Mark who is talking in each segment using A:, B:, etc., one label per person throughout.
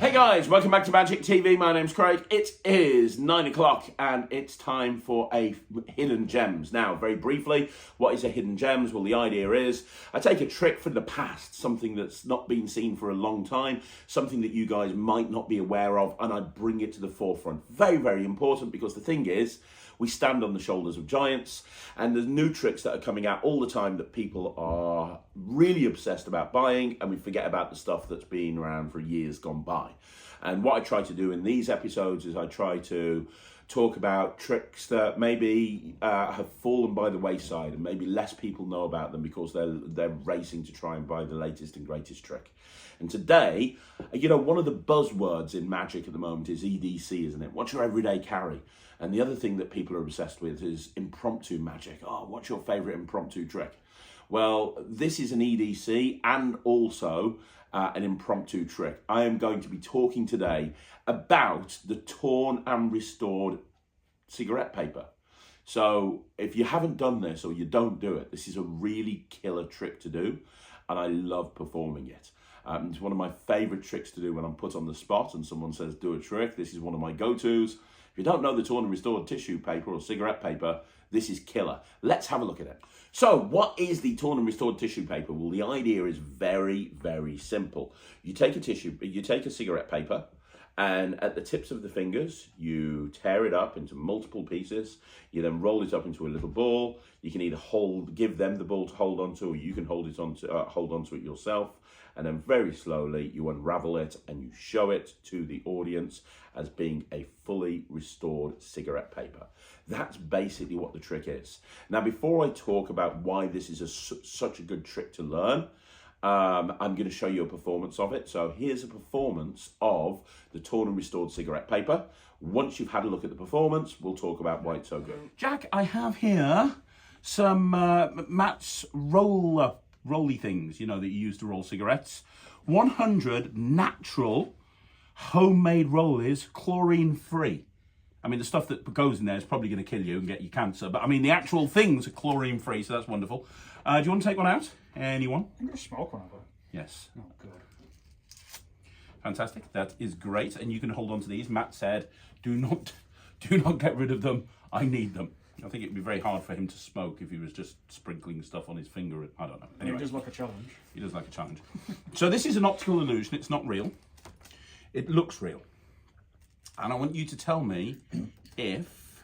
A: Hey guys, welcome back to Magic TV. My name's Craig. It is 9 o'clock and it's time for a Hidden Gems. Now, very briefly, what is a Hidden Gems? Well, the idea is I take a trick from the past, something that's not been seen for a long time, something that you guys might not be aware of, and I bring it to the forefront. Very, very important, because the thing is, we stand on the shoulders of giants, and there's new tricks that are coming out all the time that people are really obsessed about buying, and we forget about the stuff that's been around for years gone by. And what I try to do in these episodes is I try to talk about tricks that maybe have fallen by the wayside, and maybe less people know about them because they're racing to try and buy the latest and greatest trick. And today, you know, one of the buzzwords in Magic at the moment is EDC, isn't it? What's your everyday carry? And the other thing that people are obsessed with is impromptu magic. Oh, what's your favorite impromptu trick? Well, this is an EDC and also an impromptu trick. I am going to be talking today about the torn and restored cigarette paper. So if you haven't done this or you don't do it, this is a really killer trick to do, and I love performing it. It's one of my favorite tricks to do when I'm put on the spot and someone says, do a trick. This is one of my go-tos. If you don't know the torn and restored tissue paper or cigarette paper, this is killer. Let's have a look at it. So what is the torn and restored tissue paper? Well, the idea is very, very simple. You take a cigarette paper, and at the tips of the fingers, you tear it up into multiple pieces. You then roll it up into a little ball. You can either give them the ball to hold onto, or you can hold onto it yourself. And then very slowly you unravel it and you show it to the audience as being a fully restored cigarette paper. That's basically what the trick is. Now, before I talk about why this is such a good trick to learn, I'm going to show you a performance of it. So here's a performance of the torn and restored cigarette paper. Once you've had a look at the performance, we'll talk about why it's so good.
B: Jack, I have here some Matt's rolly things, you know, that you use to roll cigarettes. 100 natural homemade rollies, chlorine-free. I mean, the stuff that goes in there is probably going to kill you and get you cancer, but I mean, the actual things are chlorine-free, so that's wonderful. Do you want to take one out? Anyone?
C: I'm going to smoke one of them.
B: Yes.
C: Oh, good.
B: Fantastic. That is great, and you can hold on to these. Matt said, do not get rid of them. I need them. I think it'd be very hard for him to smoke if he was just sprinkling stuff on his finger. I don't know. Anyway,
C: he does like a challenge.
B: He does like a challenge. So this is an optical illusion. It's not real. It looks real. And I want you to tell me if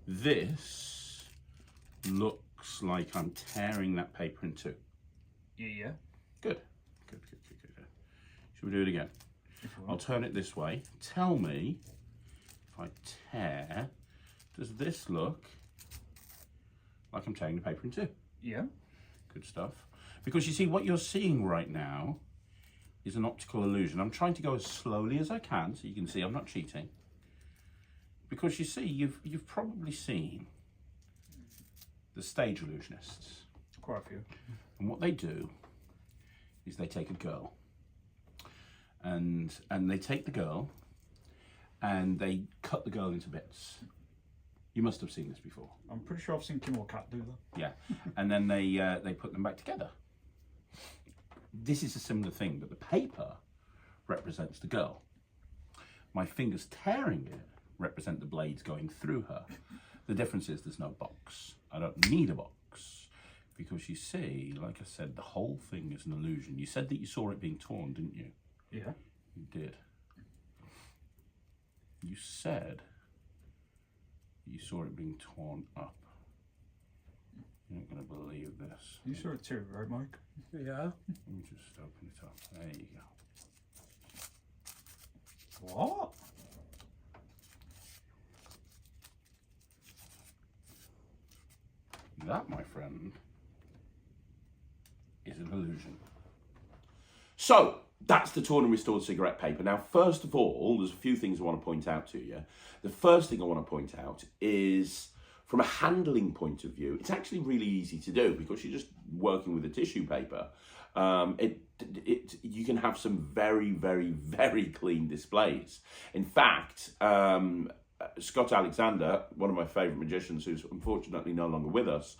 B: this looks like I'm tearing that paper in two.
C: Yeah.
B: Good. Good. Should we do it again? I'll turn it this way. Tell me if I tear, does this look like I'm tearing the paper in two?
C: Yeah.
B: Good stuff. Because you see, what you're seeing right now is an optical illusion. I'm trying to go as slowly as I can so you can see I'm not cheating. Because you see, you've probably seen the stage illusionists.
C: Quite a few.
B: And what they do is they take a girl and they take the girl and they cut the girl into bits. You must have seen this before.
C: I'm pretty sure I've seen Kim or Kat do that.
B: Yeah, and then they put them back together. This is a similar thing, but the paper represents the girl. My fingers tearing it represent the blades going through her. The difference is there's no box. I don't need a box because you see, like I said, the whole thing is an illusion. You said that you saw it being torn, didn't you?
C: Yeah.
B: You did. You said you saw it being torn up. You're not going to believe this.
C: You saw it too, right, Mike?
D: Yeah.
B: Let me just open it up. There you go.
C: What?
B: That, my friend, is an illusion.
A: So that's the torn and restored cigarette paper. Now, first of all, there's a few things I want to point out to you. The first thing I want to point out is, from a handling point of view, it's actually really easy to do because you're just working with a tissue paper. You can have some very, very, very clean displays. In fact, Scott Alexander, one of my favourite magicians who's unfortunately no longer with us,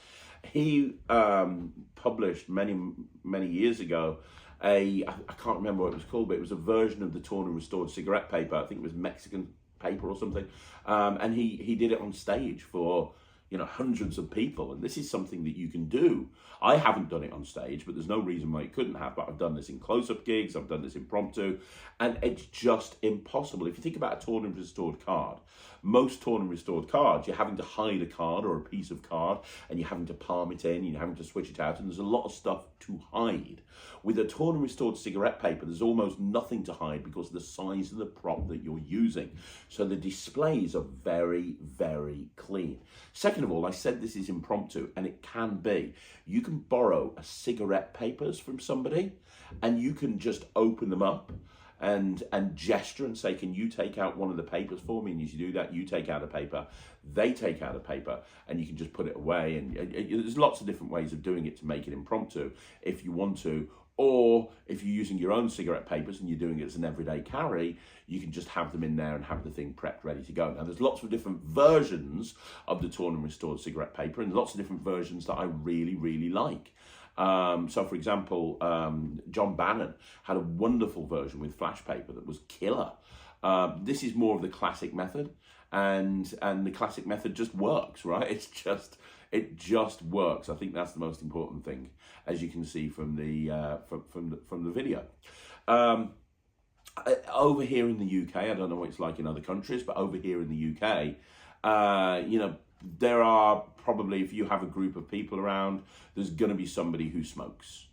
A: He published many years ago I can't remember what it was called, but it was a version of the torn and restored cigarette paper. I think it was Mexican paper or something. And he did it on stage for, you know, hundreds of people. And this is something that you can do. I haven't done it on stage, but there's no reason why you couldn't have. But I've done this in close-up gigs, I've done this impromptu, and it's just impossible. If you think about a torn and restored card, most torn and restored cards, you're having to hide a card or a piece of card, and you're having to palm it in, you're having to switch it out, and there's a lot of stuff to hide. With a torn and restored cigarette paper, there's almost nothing to hide because of the size of the prop that you're using. So the displays are very, very clean. Second of all, I said this is impromptu, and it can be. You can borrow a cigarette papers from somebody, and you can just open them up and gesture and say, can you take out one of the papers for me? And as you do that, you take out a paper, they take out a paper, and you can just put it away. And there's lots of different ways of doing it to make it impromptu if you want to. Or if you're using your own cigarette papers and you're doing it as an everyday carry, you can just have them in there and have the thing prepped, ready to go. Now, there's lots of different versions of the torn and restored cigarette paper, and lots of different versions that I really, really like. So, for example, John Bannon had a wonderful version with flash paper that was killer. This is more of the classic method, and the classic method just works, right? It just works. I think that's the most important thing, as you can see from the from the video. Over here in the UK, I don't know what it's like in other countries, but over here in the UK, you know, there are probably, if you have a group of people around, there's going to be somebody who smokes,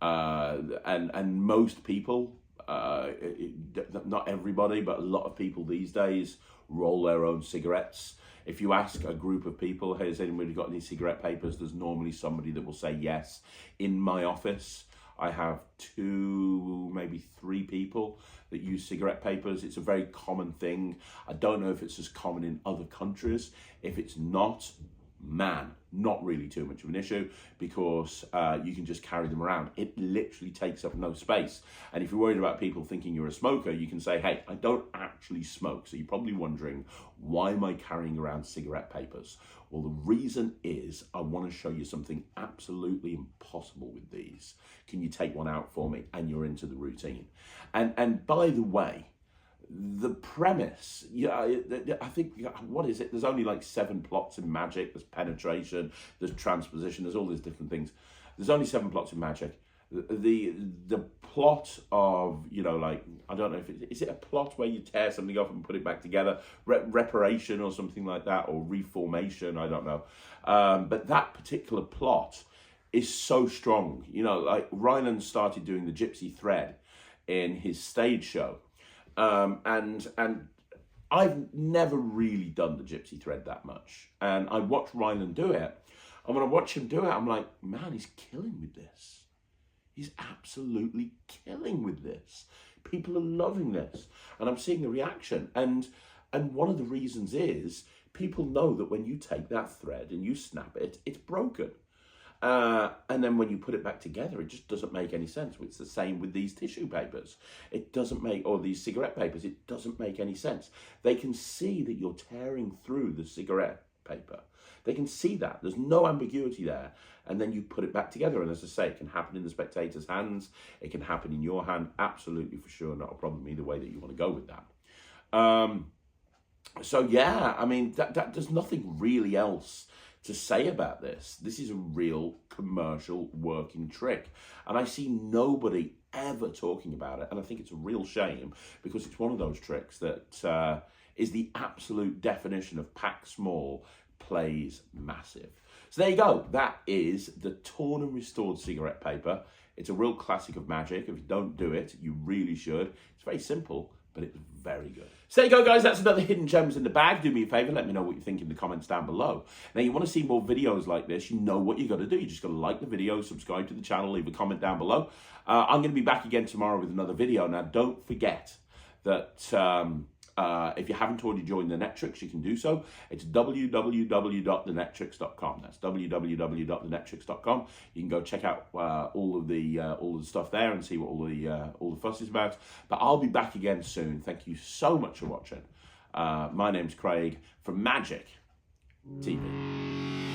A: and most people, not everybody, but a lot of people these days roll their own cigarettes. If you ask a group of people, hey, has anybody got any cigarette papers? There's normally somebody that will say yes. In my office, I have 2, maybe 3 people that use cigarette papers. It's a very common thing. I don't know if it's as common in other countries. If it's not, man, not really too much of an issue, because you can just carry them around. It literally takes up no space. And if you're worried about people thinking you're a smoker, you can say, hey, I don't actually smoke. So you're probably wondering, why am I carrying around cigarette papers? Well, the reason is I want to show you something absolutely impossible with these. Can you take one out for me? And you're into the routine. And by the way, the premise, I think, what is it? There's only like 7 plots in magic. There's penetration, there's transposition, there's all these different things. There's only 7 plots in magic. The plot of, you know, like, I don't know if is it a plot where you tear something off and put it back together, reparation or something like that, or reformation, I don't know. But that particular plot is so strong. You know, like Ryland started doing the gypsy thread in his stage show. And I've never really done the gypsy thread that much. And I watched Ryland do it. And when I watch him do it, I'm like, man, he's killing with this. He's absolutely killing with this. People are loving this. And I'm seeing the reaction. And one of the reasons is people know that when you take that thread and you snap it, it's broken. And then when you put it back together, it just doesn't make any sense. It's the same with these tissue papers. It doesn't make, or these cigarette papers, it doesn't make any sense. They can see that you're tearing through the cigarette paper. They can see that. There's no ambiguity there. And then you put it back together. And as I say, it can happen in the spectator's hands. It can happen in your hand. Absolutely, for sure. Not a problem either way that you want to go with that. So yeah, I mean, there's nothing really else to say about this. This is a real commercial working trick. And I see nobody ever talking about it. And I think it's a real shame, because it's one of those tricks that is the absolute definition of pack small, plays massive. So there you go. That is the torn and restored cigarette paper. It's a real classic of magic. If you don't do it, you really should. It's very simple, but it's very good. So there you go, guys. That's another Hidden Gems in the bag. Do me a favor, let me know what you think in the comments down below. Now, you want to see more videos like this, you know what you got to do. You just got to like the video, subscribe to the channel, leave a comment down below. I'm going to be back again tomorrow with another video. Now, don't forget that if you haven't already joined the Netrix, you can do so. It's www.thenetrix.com. That's www.thenetrix.com. You can go check out all of the stuff there and see what all the fuss is about. But I'll be back again soon. Thank you so much for watching. My name's Craig from Magic TV.